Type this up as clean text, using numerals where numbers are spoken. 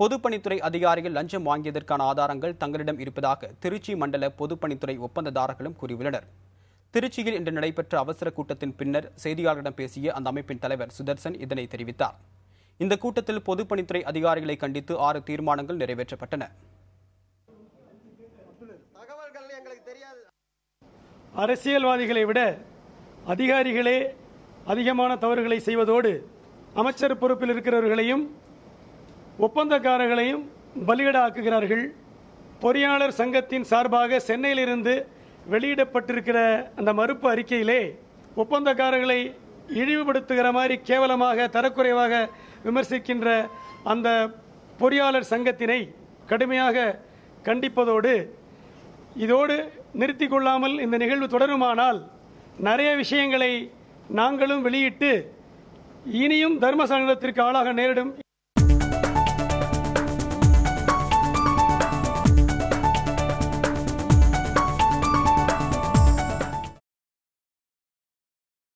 பொதுப்பணித்துறை அதிகாரிகள் லஞ்சம் வாங்கியதற்கான ஆதாரங்கள் தங்களிடம் இருப்பதாக திருச்சி மண்டல பொதுப்பணித்துறை ஒப்பந்ததாரர்களும் கூறியுள்ளனர். திருச்சியில் இன்று நடைபெற்ற அவசர கூட்டத்தின் பின்னர் செய்தியாளர்களிடம் பேசிய அந்த அமைப்பின் தலைவர் சுதர்சன் இதனை தெரிவித்தார். இந்த கூட்டத்தில் பொதுப்பணித்துறை அதிகாரிகளை கண்டித்து 6 தீர்மானங்கள் நிறைவேற்றப்பட்டன. அரசியல்வாதிகளை விட அதிகாரிகளே அதிகமான தவறுகளை செய்வதோடு அமைச்சர் பொறுப்பில் இருக்கிறவர்களையும் ஒப்பந்தக்காரர்களையும் பலிகடாக்குகிறார்கள். பொறியாளர் சங்கத்தின் சார்பாக சென்னையிலிருந்து வெளியிடப்பட்டிருக்கிற அந்த மறுப்பு அறிக்கையிலே ஒப்பந்தக்காரர்களை இழிவுபடுத்துகிற மாதிரி கேவலமாக தரக்குறைவாக விமர்சிக்கின்ற அந்த பொறியாளர் சங்கத்தினை கடுமையாக கண்டிப்பதோடு இதோடு நிறுத்திக் கொள்ளாமல் இந்த நிகழ்வு தொடருமானால் நிறைய விஷயங்களை நாங்களும் வெளியிட்டு இனியும் தர்ம சங்கடத்திற்கு ஆளாக நேரிடும்.